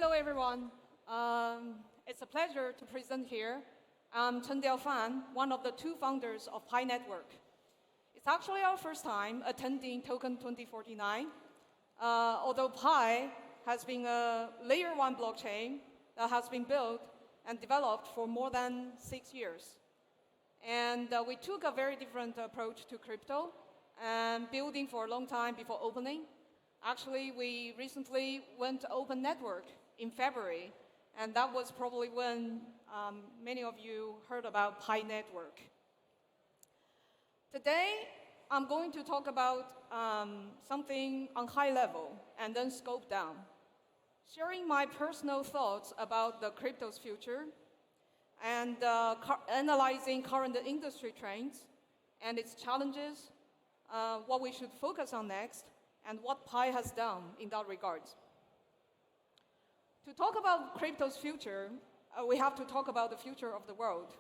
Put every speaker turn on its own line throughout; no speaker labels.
Hello, everyone. It's a pleasure to present here. I'm Chen Fan, one of the two founders of Pi Network. It's actually our first time attending TOKEN2049, although Pi has been a layer 1 blockchain that has been built and developed for more than 6 years. And we took a very different approach to crypto and building for a long time before opening. Actually, we recently went to open network in February, and that was probably when many of you heard about Pi Network. Today, I'm going to talk about something on high level and then scope down, sharing my personal thoughts about the crypto's future and analyzing current industry trends and its challenges, what we should focus on next, and what Pi has done in that regard. To talk about crypto's future, we have to talk about the future of the world.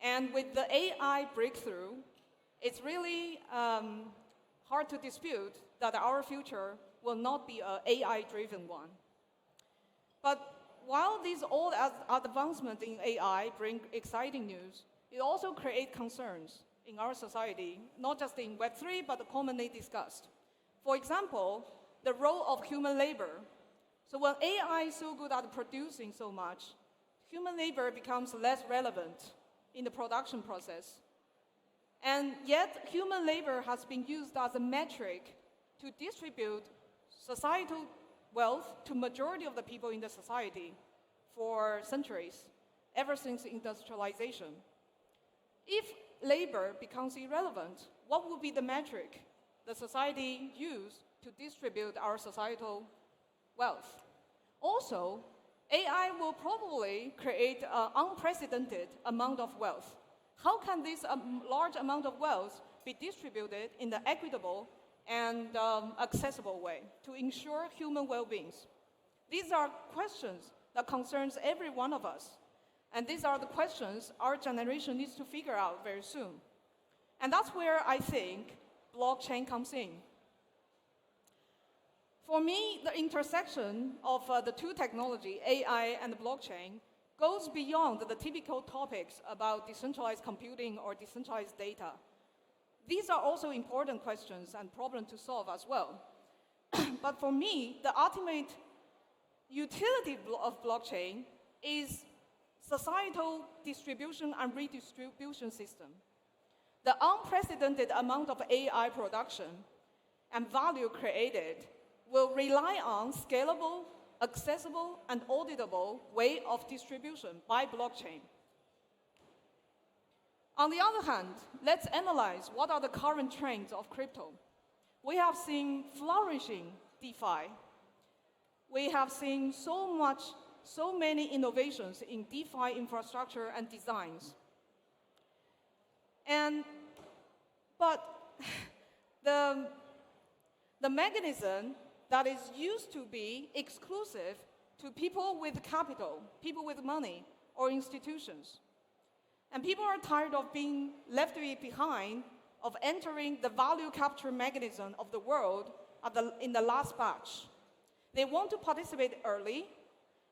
And with the AI breakthrough, it's really hard to dispute that our future will not be an AI-driven one. But while these all advancements in AI bring exciting news, it also creates concerns in our society, not just in Web3, but commonly discussed. For example, the role of human labor. So when AI is so good at producing so much, human labor becomes less relevant in the production process. And yet, human labor has been used as a metric to distribute societal wealth to majority of the people in the society for centuries, ever since industrialization. If labor becomes irrelevant, what would be the metric the society use to distribute our societal wealth? Also, AI will probably create an unprecedented amount of wealth. How can this large amount of wealth be distributed in an equitable and accessible way to ensure human well-being? These are questions that concerns every one of us. And these are the questions our generation needs to figure out very soon. And that's where I think blockchain comes in. For me, the intersection of the two technology, AI and blockchain, goes beyond the typical topics about decentralized computing or decentralized data. These are also important questions and problems to solve as well. But for me, the ultimate utility of blockchain is societal distribution and redistribution system. The unprecedented amount of AI production and value created will rely on scalable, accessible, and auditable way of distribution by blockchain. On the other hand, let's analyze what are the current trends of crypto. We have seen flourishing DeFi. We have seen so many innovations in DeFi infrastructure and designs. But the mechanism that is used to be exclusive to people with capital, people with money, or institutions. And people are tired of being left behind, of entering the value capture mechanism of the world in the last batch. They want to participate early,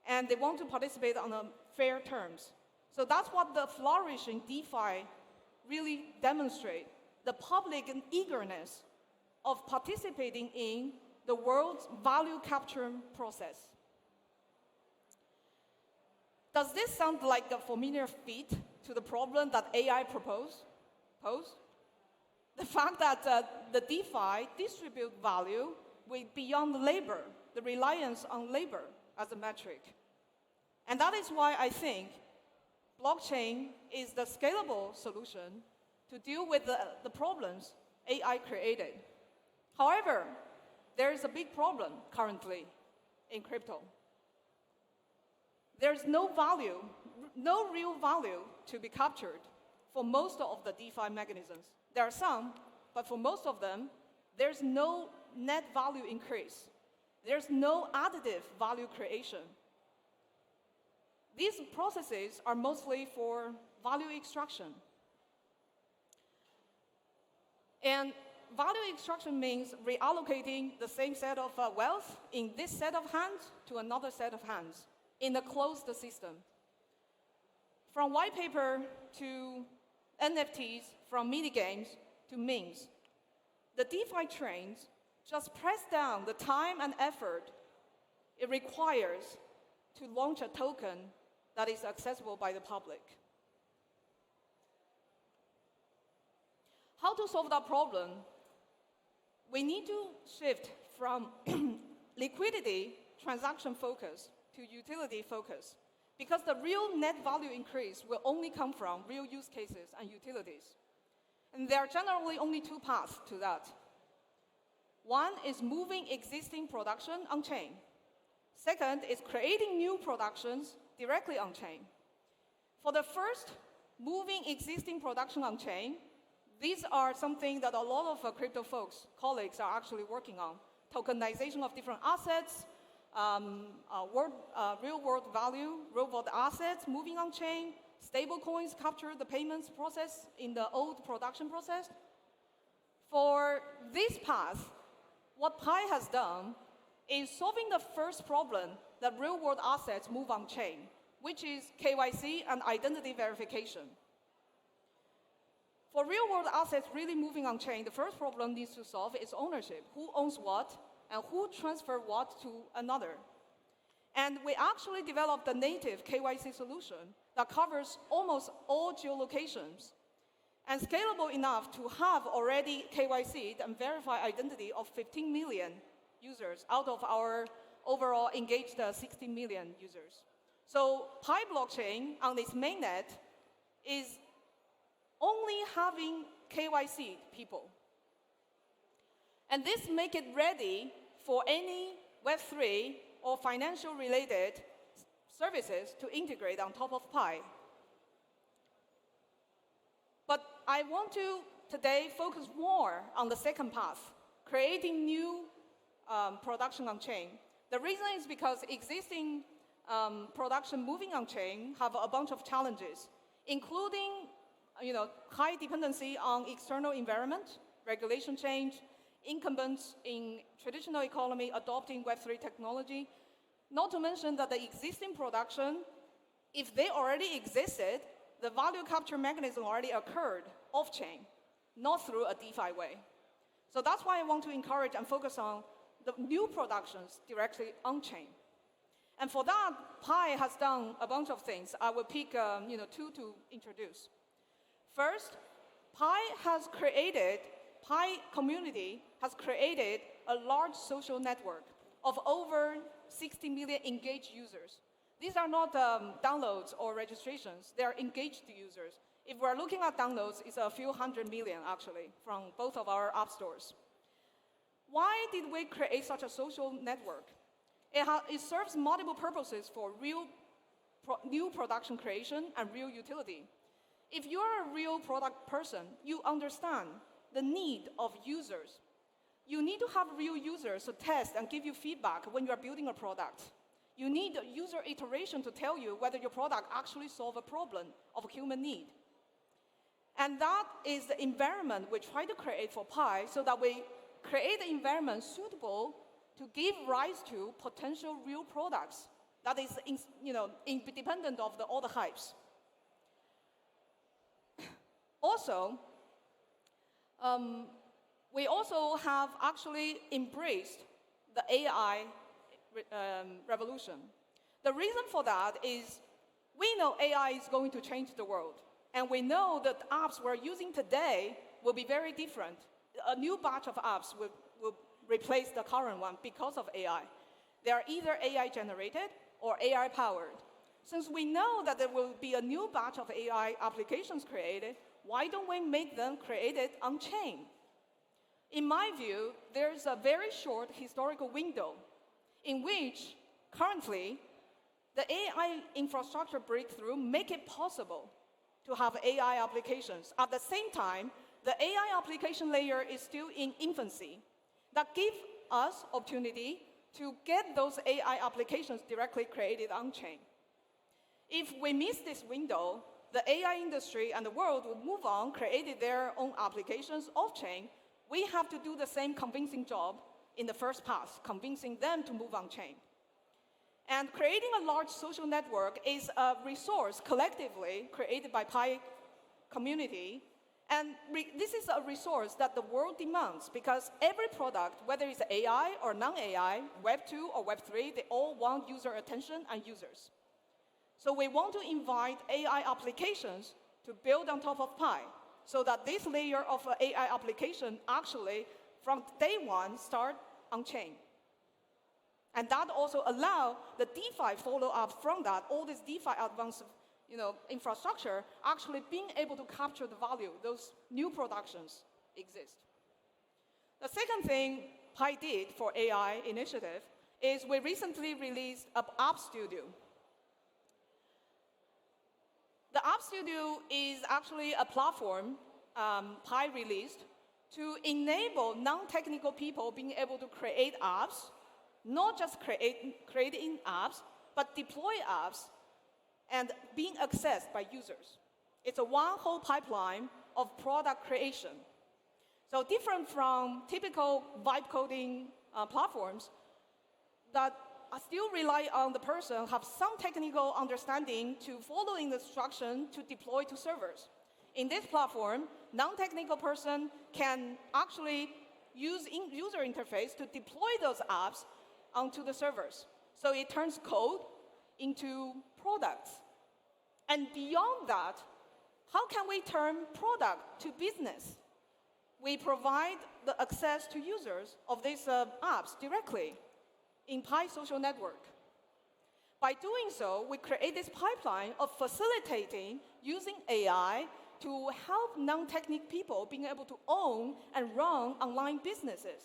and they want to participate on fair terms. So that's what the flourishing DeFi really demonstrates, the public eagerness of participating in the world's value capture process. Does this sound like a familiar fit to the problem that AI posed? The fact that the DeFi distribute value beyond labor, the reliance on labor as a metric. And that is why I think blockchain is the scalable solution to deal with the problems AI created. However, there is a big problem currently in crypto. There's no value, no real value to be captured for most of the DeFi mechanisms. There are some, but for most of them, there's no net value increase. There's no additive value creation. These processes are mostly for value extraction. And value extraction means reallocating the same set of wealth in this set of hands to another set of hands in a closed system. From white paper to NFTs, from mini games to memes, the DeFi trains just press down the time and effort it requires to launch a token that is accessible by the public. How to solve that problem? We need to shift from liquidity, transaction focus, to utility focus, because the real net value increase will only come from real use cases and utilities. And there are generally only two paths to that. One is moving existing production on-chain. Second is creating new productions directly on-chain. For the first, moving existing production on-chain, these are something that a lot of crypto folks, colleagues, are actually working on. Tokenization of different assets, real-world value, real-world assets moving on-chain, stable coins capture the payments process in the old production process. For this path, what Pi has done is solving the first problem that real-world assets move on-chain, which is KYC and identity verification. For real-world assets really moving on-chain, the first problem needs to solve is ownership. Who owns what, and who transfers what to another? And we actually developed a native KYC solution that covers almost all geolocations and scalable enough to have already KYC'd and verified identity of 15 million users out of our overall engaged 60 million users. So Pi blockchain on its mainnet is only having KYC people. And this makes it ready for any Web3 or financial related services to integrate on top of Pi. But I want to today focus more on the second path, creating new production on-chain. The reason is because existing production moving on-chain have a bunch of challenges, including high dependency on external environment, regulation change, incumbents in traditional economy adopting Web3 technology, not to mention that the existing production, if they already existed, the value capture mechanism already occurred off-chain, not through a DeFi way. So that's why I want to encourage and focus on the new productions directly on-chain. And for that, Pi has done a bunch of things. I will pick two to introduce. First, Pi community has created a large social network of over 60 million engaged users. These are not downloads or registrations. They are engaged users. If we're looking at downloads, it's a few hundred million, actually, from both of our app stores. Why did we create such a social network? It serves multiple purposes for new production creation and real utility. If you're a real product person, you understand the need of users. You need to have real users to test and give you feedback when you're building a product. You need user iteration to tell you whether your product actually solves a problem of a human need. And that is the environment we try to create for Pi, so that we create an environment suitable to give rise to potential real products that is independent of all the hypes. Also, we also have actually embraced the AI revolution. The reason for that is we know AI is going to change the world. And we know that apps we're using today will be very different. A new batch of apps will replace the current one because of AI. They are either AI generated or AI powered. Since we know that there will be a new batch of AI applications created, why don't we make them created on-chain? In my view, there's a very short historical window in which currently the AI infrastructure breakthrough make it possible to have AI applications. At the same time, the AI application layer is still in infancy. That gives us opportunity to get those AI applications directly created on-chain. If we miss this window, the AI industry and the world will move on, created their own applications off-chain, we have to do the same convincing job in the first pass, convincing them to move on chain. And creating a large social network is a resource collectively created by Pi community. And this is a resource that the world demands because every product, whether it's AI or non-AI, Web 2 or Web 3, they all want user attention and users. So we want to invite AI applications to build on top of Pi so that this layer of AI application actually, from day one, start on chain. And that also allow the DeFi follow-up from that, all this DeFi advanced infrastructure actually being able to capture the value those new productions exist. The second thing Pi did for AI initiative is we recently released an App Studio. The App Studio is actually a platform Pi released to enable non-technical people being able to create apps, not just creating apps, but deploy apps and being accessed by users. It's a one whole pipeline of product creation. So different from typical vibe coding platforms that still rely on the person have some technical understanding to following the instruction to deploy to servers. In this platform, non-technical person can actually use user interface to deploy those apps onto the servers. So it turns code into products. And beyond that, how can we turn product to business? We provide the access to users of these apps directly in Pi social network. By doing so, we create this pipeline of facilitating using AI to help non-technical people being able to own and run online businesses.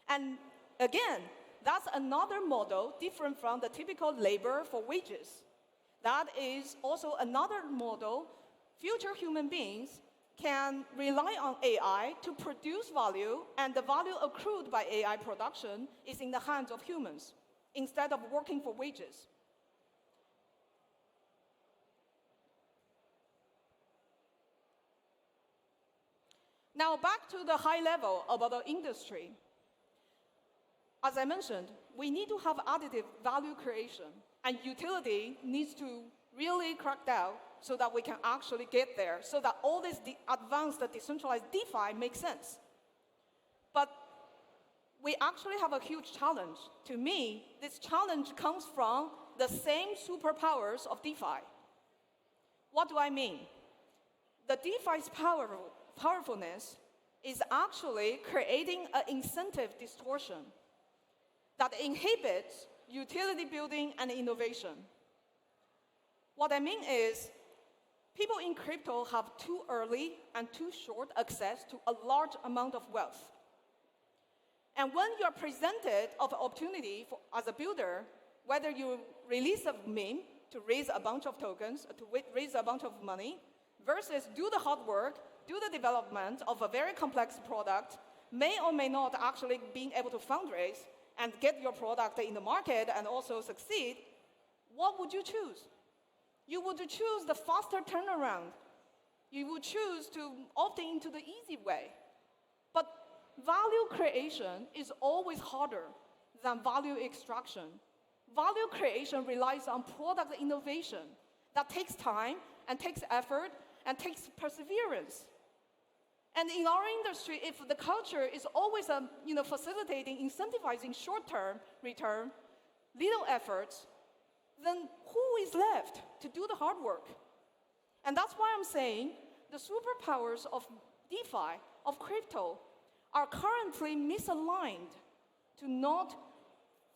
And again, that's another model different from the typical labor for wages. That is also another model. Future human beings can rely on AI to produce value, and the value accrued by AI production is in the hands of humans instead of working for wages. Now back to the high level about the industry. As I mentioned, we need to have additive value creation, and utility needs to really crack down so that we can actually get there, so that all this advanced decentralized DeFi makes sense. But we actually have a huge challenge. To me, this challenge comes from the same superpowers of DeFi. What do I mean? The DeFi's powerfulness is actually creating an incentive distortion that inhibits utility building and innovation. What I mean is, people in crypto have too early and too short access to a large amount of wealth. And when you're presented of an opportunity as a builder, whether you release a meme to raise a bunch of tokens, to raise a bunch of money, versus do the hard work, do the development of a very complex product, may or may not actually being able to fundraise and get your product in the market and also succeed, what would you choose? You would choose the faster turnaround. You would choose to opt into the easy way. But value creation is always harder than value extraction. Value creation relies on product innovation that takes time and takes effort and takes perseverance. And in our industry, if the culture is always facilitating, incentivizing short-term return, little efforts, then who is left to do the hard work? And that's why I'm saying the superpowers of DeFi, of crypto, are currently misaligned to not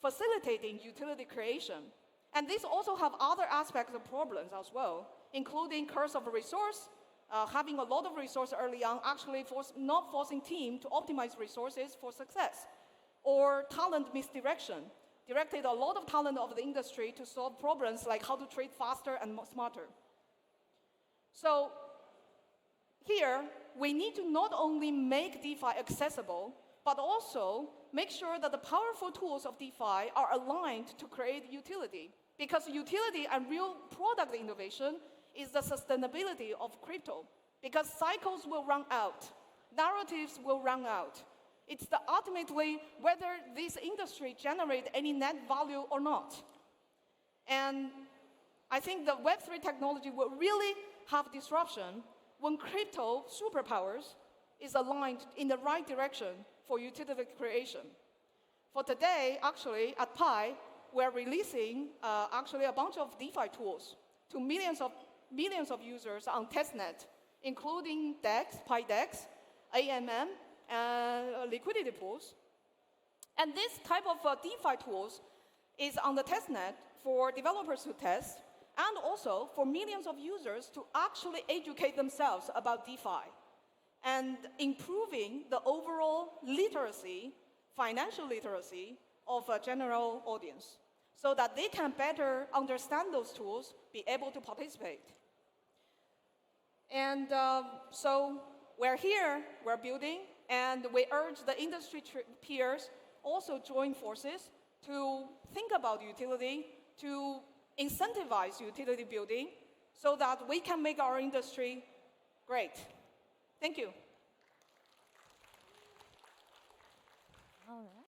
facilitating utility creation. And these also have other aspects of problems as well, including curse of a resource, having a lot of resources early on, actually not forcing team to optimize resources for success, or talent misdirection, directed a lot of talent of the industry to solve problems like how to trade faster and smarter. So here, we need to not only make DeFi accessible, but also make sure that the powerful tools of DeFi are aligned to create utility. Because utility and real product innovation is the sustainability of crypto. Because cycles will run out. narratives will run out. It's ultimately whether this industry generates any net value or not. And I think the Web3 technology will really have disruption when crypto superpowers is aligned in the right direction for utility creation. For today, actually, at Pi, we're releasing actually a bunch of DeFi tools to millions of users on testnet, including DEX, Pi DEX, AMM, and liquidity pools. And this type of DeFi tools is on the testnet for developers to test, and also for millions of users to actually educate themselves about DeFi, and improving the overall literacy, financial literacy of a general audience, so that they can better understand those tools, be able to participate. And so we're here, we're building, and we urge the industry peers also join forces to think about utility, to incentivize utility building, so that we can make our industry great. Thank you.
All right.